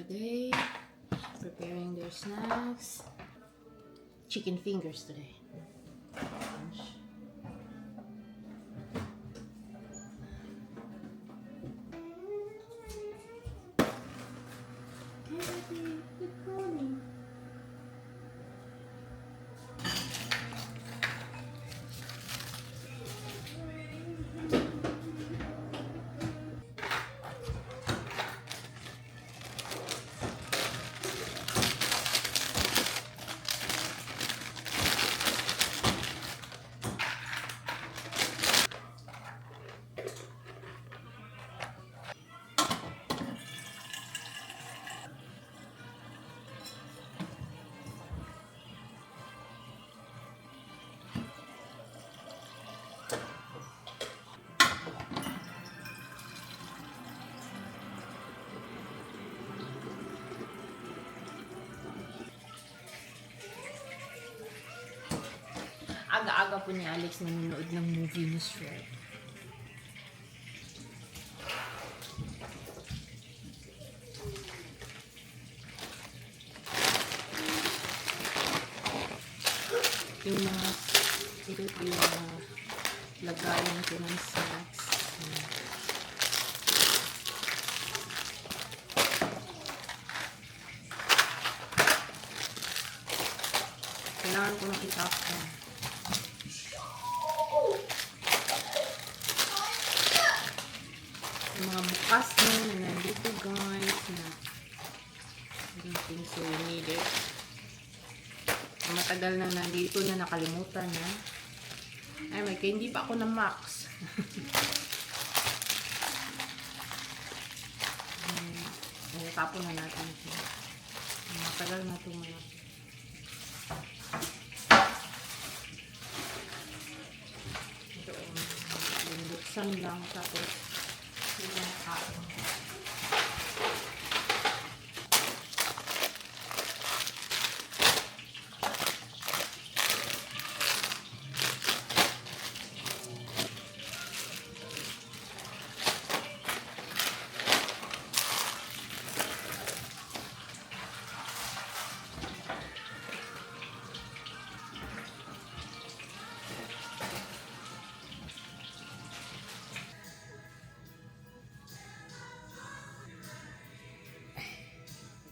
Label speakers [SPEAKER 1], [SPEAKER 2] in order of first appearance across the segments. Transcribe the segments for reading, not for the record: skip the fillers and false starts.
[SPEAKER 1] today. Preparing their snacks. Chicken fingers today. Lunch. Good morning. Aga-aga po ni Alex nanonood ng movie ni Shrek. Yung mga ito yung lagayan ko ng snacks. Kailangan ko ng itap ko. Yung mga bukas na nandito guys na I don't think so we need it. Matagal na nandito na nakalimutan na. Ay may hindi pa ako na max. Tapon na natin ito. Matagal na ito mga ito buksan lang tapos yung kain.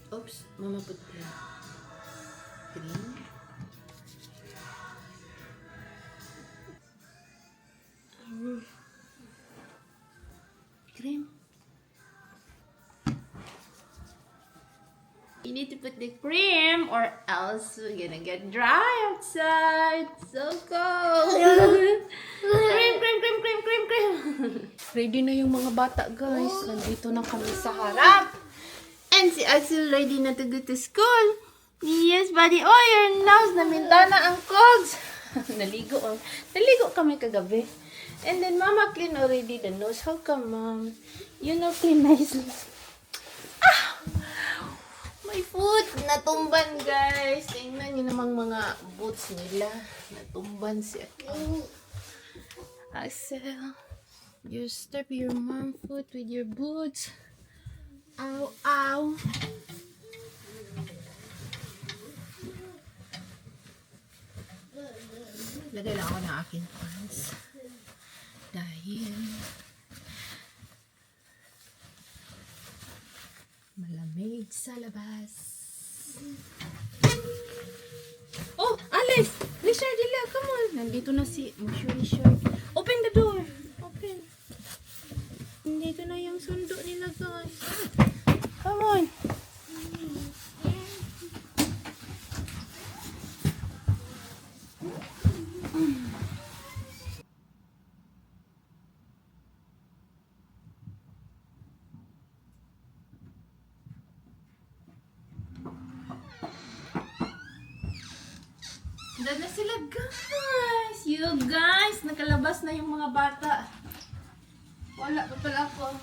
[SPEAKER 1] Oops, mama put green. Cream. You need to put the cream or else we're gonna get dry outside. So cold. Cream. Ready na yung mga bata guys. Nandito na kami sa harap. And si Axel ready na to go to school. Yes, buddy. Oh, your nose. Naminta na ang cogs. Naligo kami kagabi. And then, Mama clean already the nose. How come, Mom? You know, clean nicely. Ah! My foot. Natumban, guys. Tingnan nyo namang mga boots nila. Natumban si Axel. You step your mom foot with your boots. Ow, ow. Lagay lang ako ng aking pants. Dahil malamig sa labas. Oh, Alice! Richard, dila, come on. Nandito na si Richard. Open the door. Open. Nandito na yung sundo nila, guys. Come on. Dad na sila, guys. You guys, nakalabas na yung mga bata. Wala pa pala ako.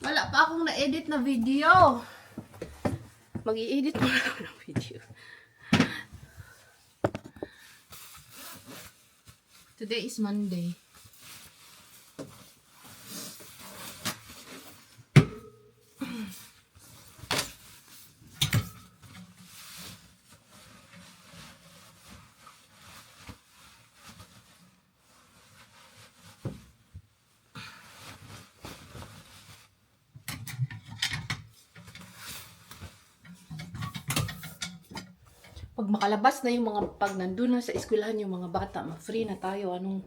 [SPEAKER 1] Wala pa akong na-edit na video. Mag-i-edit mo lang ng video. Today is Monday. Pag makalabas na yung mga, pag nandun na sa eskwelahan yung mga bata, ma-free na tayo. Anong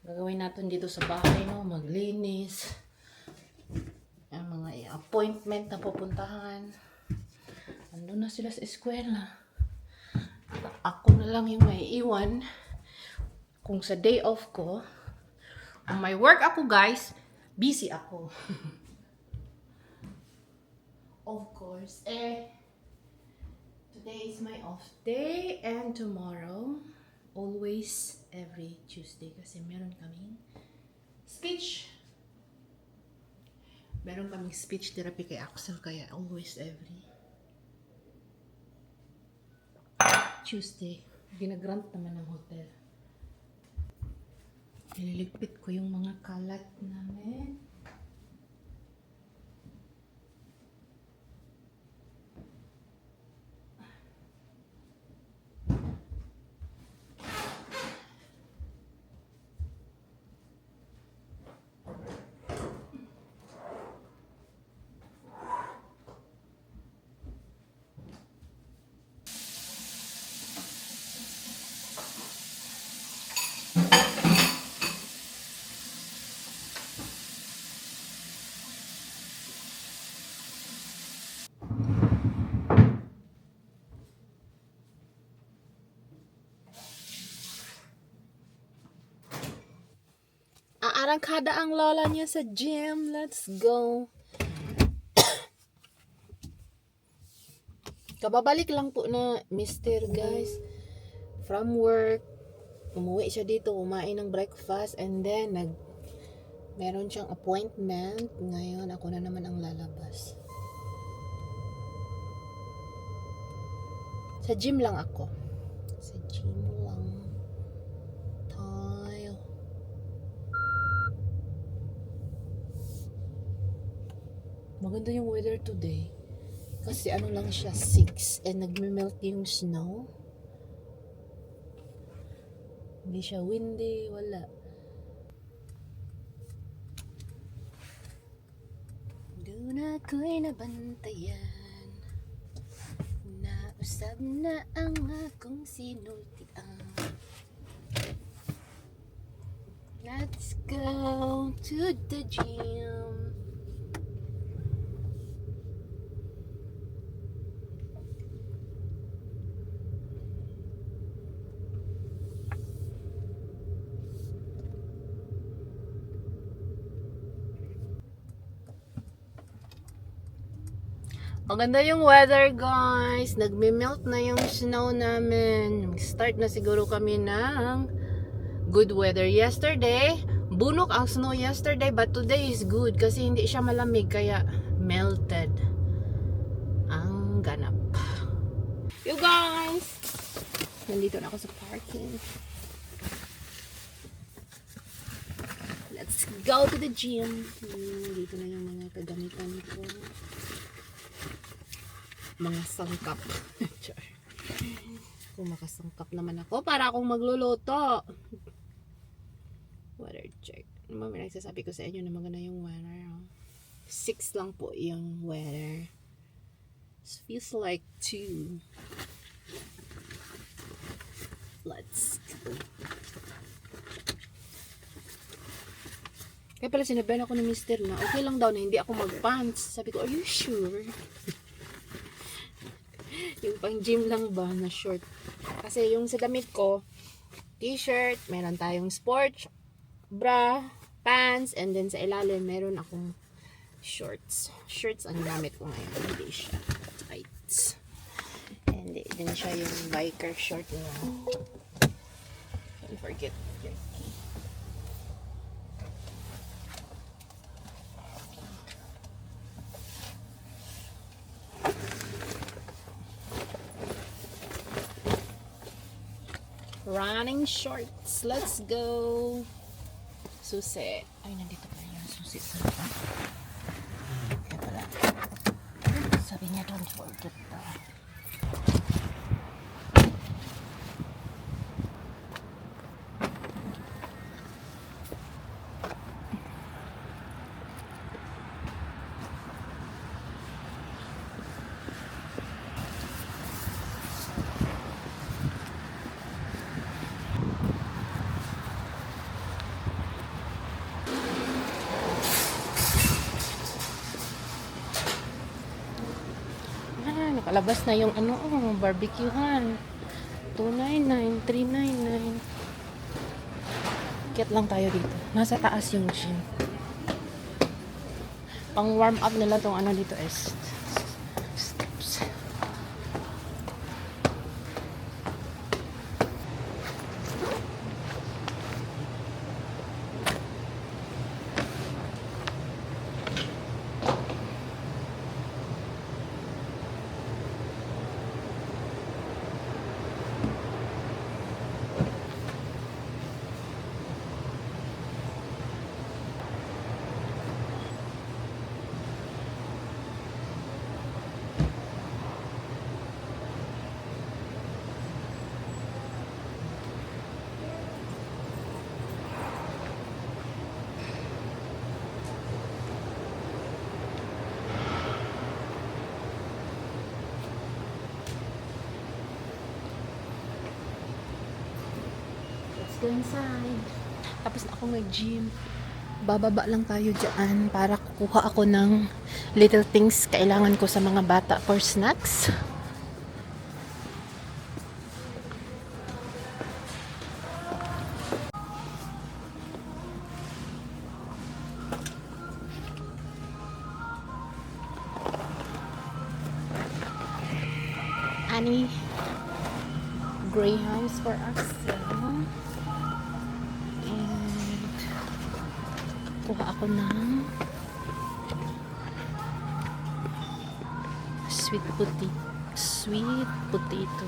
[SPEAKER 1] gagawin natin dito sa bahay, no? Maglinis. Ang mga appointment na pupuntahan. Nandun na sila sa eskwela. Ako na lang yung may iwan. Kung sa day off ko, kung may work ako guys, busy ako. Of course, today is my off day and tomorrow, always every Tuesday kasi meron kaming speech. Meron kaming speech therapy kay Axel kaya always every Tuesday. Ginagrant naman ng hotel. Nililigpit ko yung mga kalat namin. Aarangkada ang lola niya sa gym. Let's go. Kababalik lang po na mister guys. From work. Umuwi siya dito. Kumain ng breakfast. And then, meron siyang appointment. Ngayon, ako na naman ang lalabas. Sa gym lang ako. Sa gym lang. Tayo. Maganda yung weather today. Kasi ano lang siya, 6. And nagme-melt yung snow. Hindi siya windy, wala. Doon ako'y nabantayan. Nausap na ang akong sinultian. Let's go to the gym. Maganda yung weather guys. Nagme-melt na yung snow namin. Start na siguro kami ng good weather. Yesterday, bunok ang snow yesterday but today is good kasi hindi siya malamig kaya melted ang ganap. You guys! Nandito na ako sa parking. Let's go to the gym. Dito na yung mga kagamitan ko. Mga sangkap. Kung makasangkap naman ako para akong magluluto. Weather check. May nagsasabi ko sa inyo na maganda yung weather. 6 lang po yung weather. It feels like 2. Let's go. Kaya pala sinabihan ako ni mister na okay lang daw na hindi ako mag-pants. Sabi ko, are you sure? Yung pang gym lang ba na short. Kasi yung sa damit ko, t-shirt, meron tayong sports, bra, pants, and then sa ilalim meron akong shorts. Shirts ang gamit ko ngayon. Hindi siya tights. Hindi din siya yung biker short na. Don't forget your key. Running shorts. Let's go. Susi. Ay, nandito pa yung susi sa ito. Kaya pala. Sabi niya, don't forget that. Palabas na yung ano, barbecuehan. 299, 399. Kit lang tayo dito. Nasa taas yung gym. Pang warm up nila tong ano dito is steps. Let's go inside. Tapos na ako mag-gym. Bababa lang tayo dyan para kukuha ako ng little things kailangan ko sa mga bata for snacks. Annie greyhounds for us. And kuha ako ng sweet potato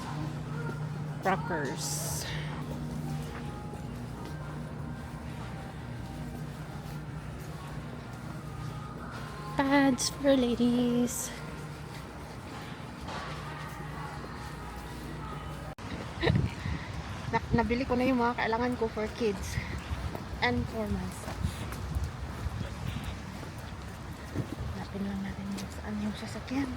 [SPEAKER 1] crackers. Pads for ladies. Nabili ko na yung mga kailangan ko for kids and for myself. Hanapin lang natin yung saan yung sasakyan.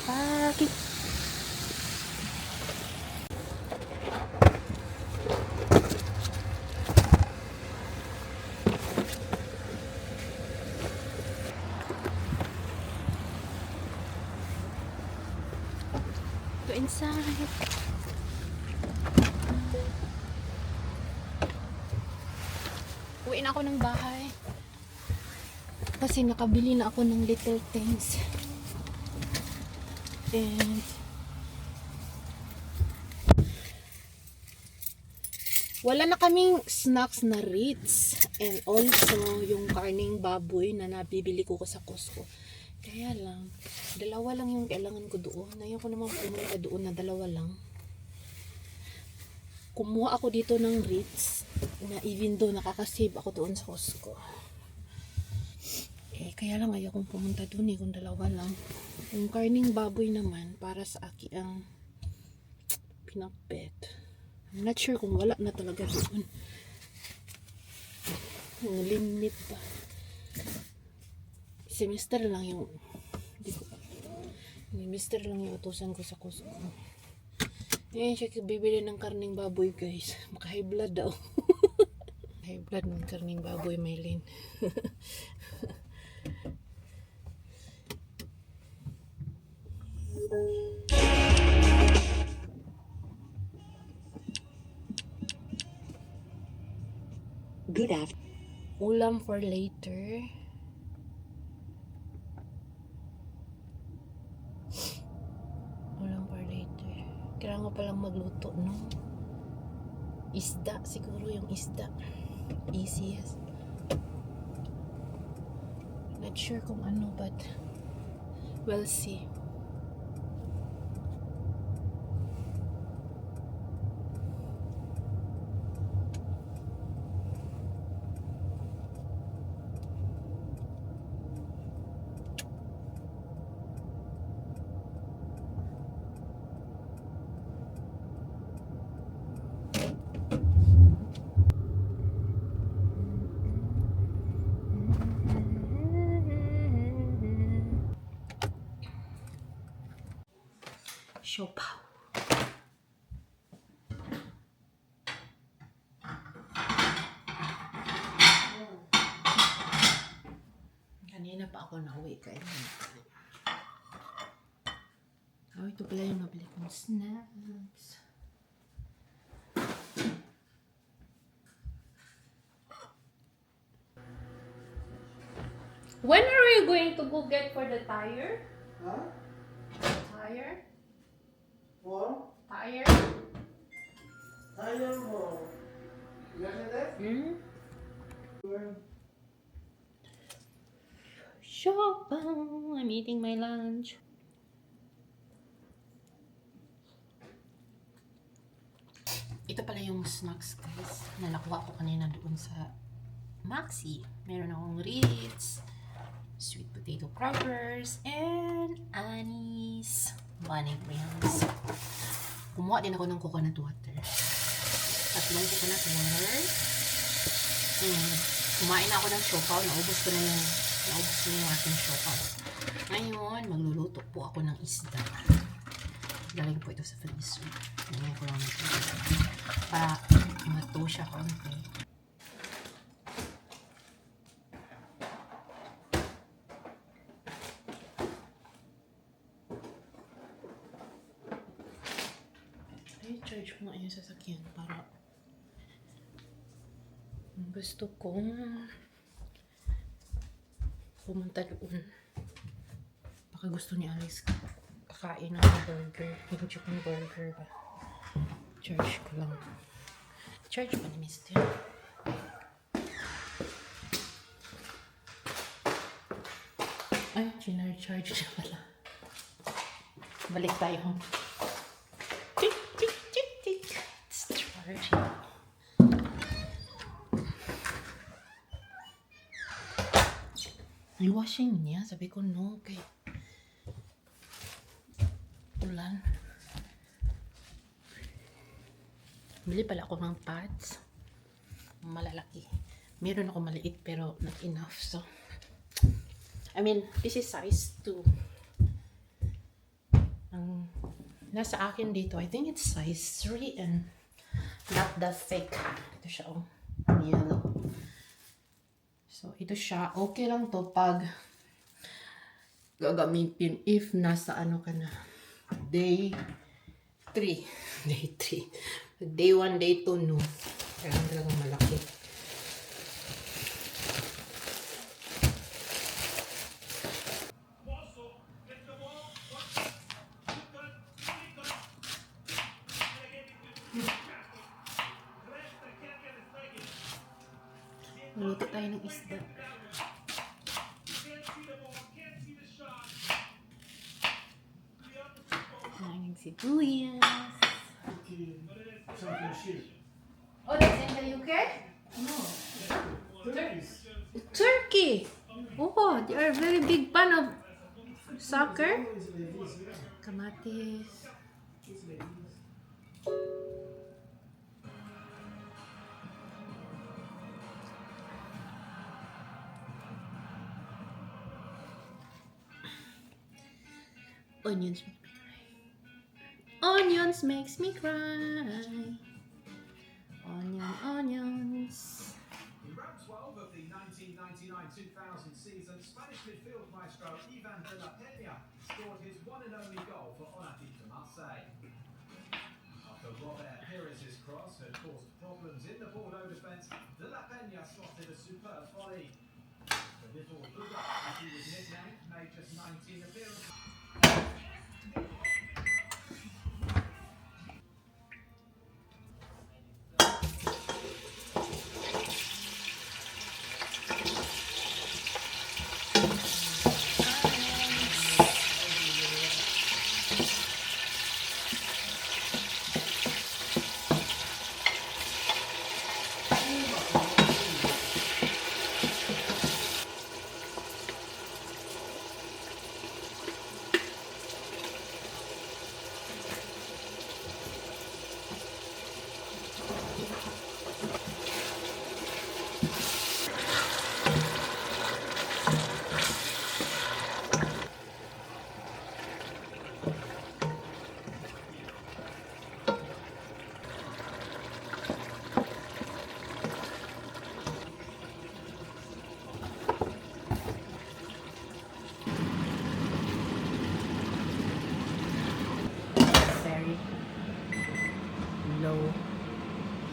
[SPEAKER 1] Parking. Go inside. Uwi na ako ng bahay. Kasi nakabili na ako ng little things. And wala na kaming snacks na Ritz. And also yung karning baboy na nabibili ko sa Costco. Kaya lang, dalawa lang yung kailangan ko doon. Ayaw ko naman pumunta doon na dalawa lang. Kumuha ako dito ng Ritz na even though nakakasave ako doon sa Costco. Kaya lang ayaw kong pumunta doon kung dalawa lang. Yung karning baboy naman para sa akin ang pinakbet. I'm not sure kung wala na talaga doon. Yung limit ba? Semester lang yung semester lang yung utusan ko sa Costco. Siya bibili ng karning baboy guys. Maka high blood daw. High blood ng karning baboy, Maylin. Good afternoon. Ulam for later. Kailangan ko palang magluto, no? Isda, siguro yung isda. Easiest. Not sure kung ano, but we'll see. Siopaw. Kanina pa ako nauwi kaya. Oh, ito pala yung nabili kong snacks. When are you going to go get for the tire?
[SPEAKER 2] Huh?
[SPEAKER 1] Tire?
[SPEAKER 2] For?
[SPEAKER 1] Tire?
[SPEAKER 2] Tire for? You got that?
[SPEAKER 1] Shop. I'm eating my lunch. Ito pala yung snacks, guys. Nalakuha ko kanina doon sa Maxi. Meron akong Ritz, sweet potato crackers, and anise bunny grams. Kumuha din ako ng coconut water. Tatlong coconut water. Kumain na ako ng siopaw. Naubos ko na yung aking siopaw. Ngayon, magluluto po ako ng isda. Galing po ito sa freezer. Ngayon ko lang ito. Para mato siya konti. I-charge ko nga yung sasakyan para gusto kong pumunta doon. Baka gusto ni Alice kakain ng burger. Yung chicken burger ba? Charge ko lang. Charge pa ni Mister. Ay, charge siya pala. Balik tayo. Tick, tick, tick, tick. It's charging. Ay, washing niya. Sabi ko, no. Okay. Ulan. Bili pala ako ng pads. Malalaki. Meron ako maliit pero not enough. So, I mean, this is size 2. Ang nasa akin dito, I think it's size 3 and not that thick. Ito siya, oh. Yellow. So, ito siya. Okay lang to pag gagamitin if nasa ano ka na. Day 3. Day 3. Day 1, day 2, no. Kailangan talagang malaki. Maluto tayo ng isda. Maraming sibuyas. Oh, that's in the UK?
[SPEAKER 2] No.
[SPEAKER 1] Turkey! Oh, they are very big fan of soccer. Kamatis. Onions make me cry. Onions makes me cry. Onions.
[SPEAKER 3] In round 12 of the 1999-2000 season, Spanish midfield maestro Ivan de la Peña scored his one and only goal for Olympique de Marseille. After Robert Pires' cross had caused problems in the Bordeaux defence, de la Peña slotted a superb volley. The little Buddha, as he was nicknamed, made just 19 appearances.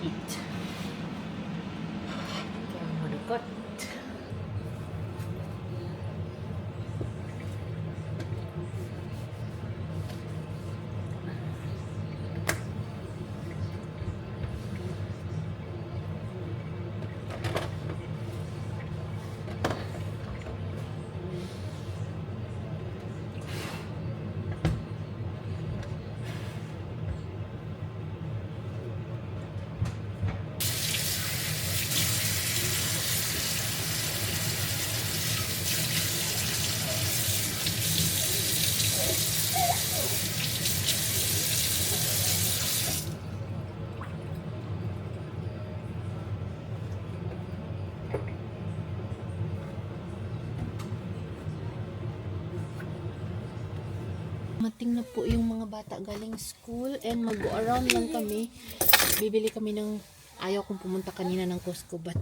[SPEAKER 1] heat. Kaya madukot. Mating na po yung mga bata galing school and mag-go around lang kami. Bibili kami ng, ayaw kong pumunta kanina ng Costco but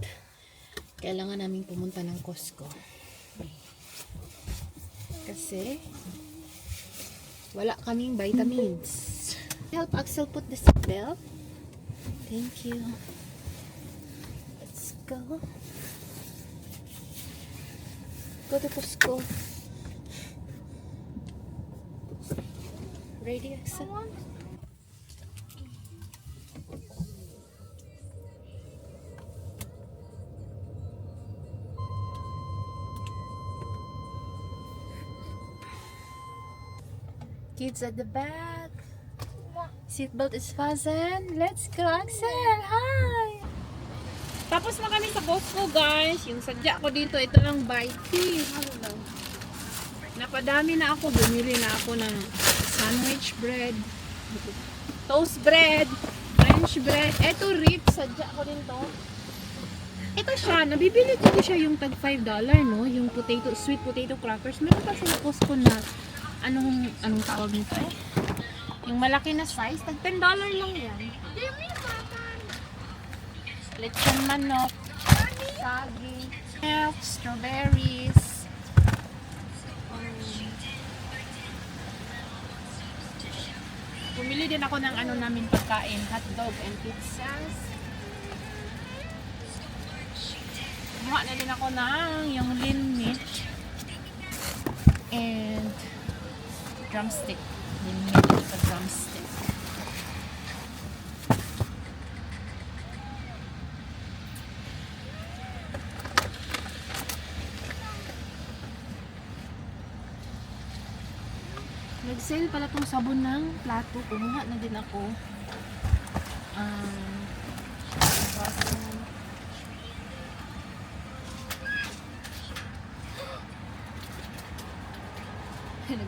[SPEAKER 1] kailangan namin pumunta ng Costco. Kasi wala kaming vitamins. Help Axel put the seatbelt. Thank you. Let's go. Go to Costco. Ready, Axel? Kids at the back. Seatbelt is fastened. Let's go, Axel. Hi! Tapos na kami sa Costco, guys. Yung sadya ko dito, ito lang biting. Ano lang? Napadami na ako. Bumili na ako ng sandwich bread, toast bread, French bread. Eto rib, sadya ko din to. Ito siya, nabibili ko siya yung tag $5, no? Yung potato, sweet potato crackers. Meron pa sa Costco na anong tawag nito? Yung malaki na size, tag $10 lang yan. Lechon manok, saging, milk, strawberries. Bumili din ako ng ano namin pagkain, hotdog and pizzas. Kumuha na din ako ng yung lean meat and drumstick. Lean meat at drumstick. Nag-sale pala tong sabon ng plato. Kumuha na din ako.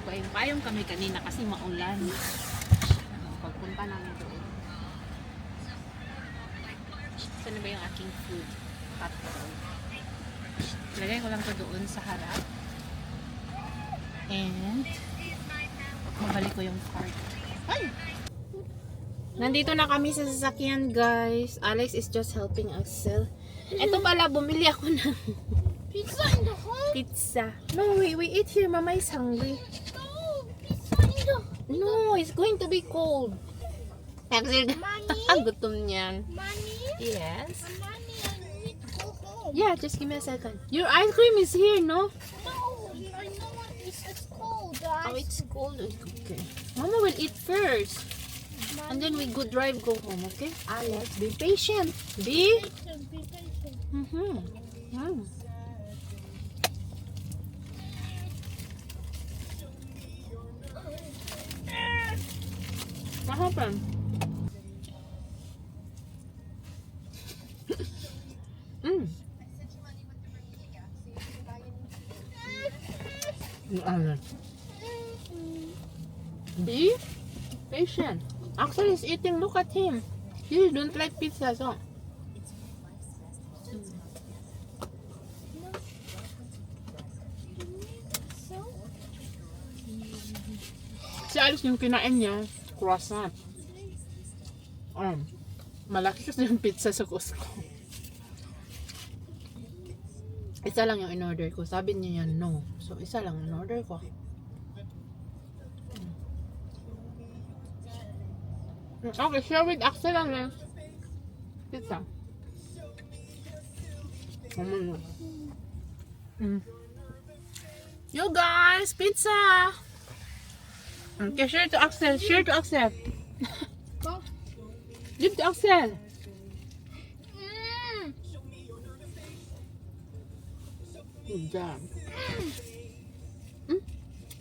[SPEAKER 1] Nagpayong kami kanina kasi maulan. Pagpunta namin doon. Saan ba yung aking food? Hotdog. Lagay ko lang to doon sa harap. And mabalik ko yung cart. Ay! Nandito na kami sa sasakyan, guys. Alex is just helping Axel. Ito pala, bumili ako ng
[SPEAKER 4] Pizza in the home?
[SPEAKER 1] pizza. No, we eat here. Mama is hungry.
[SPEAKER 4] No, pizza in the
[SPEAKER 1] No, it's going to be cold. Axel,
[SPEAKER 4] Mommy?
[SPEAKER 1] gutom niyan.
[SPEAKER 4] Mommy?
[SPEAKER 1] Yes.
[SPEAKER 4] Mommy, I need to go home.
[SPEAKER 1] Yeah, just give me a second. Your ice cream is here, no?
[SPEAKER 4] No, I know it's cold.
[SPEAKER 1] Oh, it's cold. Okay. Mama will eat first. And then we go drive, go home, okay? Alex, be patient. Be.
[SPEAKER 4] Be patient.
[SPEAKER 1] Mm-hmm. What happened? Be patient. Axel is eating. Look at him. He don't like pizza, so. Si Alice yung kinain niya, croissant. Malaki kasi yung pizza sa Costco. Isa lang yung in-order ko. Sabi niya yan, no. So, isa lang in-order ko. Okay, share with Axel and pizza. You guys, pizza! Okay, share to Axel. Share to Axel.
[SPEAKER 4] Go.
[SPEAKER 1] Give to Axel.
[SPEAKER 4] Mm.
[SPEAKER 1] Good job.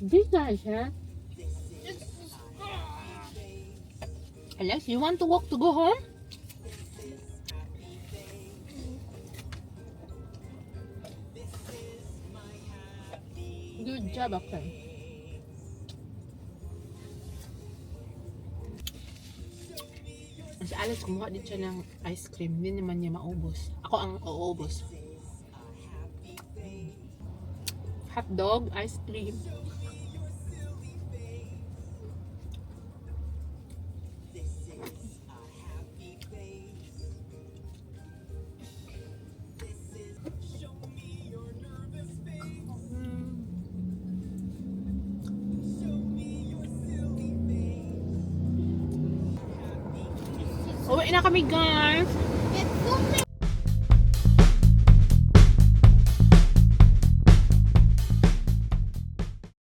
[SPEAKER 1] This nice, huh? Alex, you want to walk to go home? Good job, Axel. Si Alex, kumuha din siya ng ice cream. Hindi naman niya maubos. Ako ang uubos. Hot dog, ice cream. Uwi na kami, guys.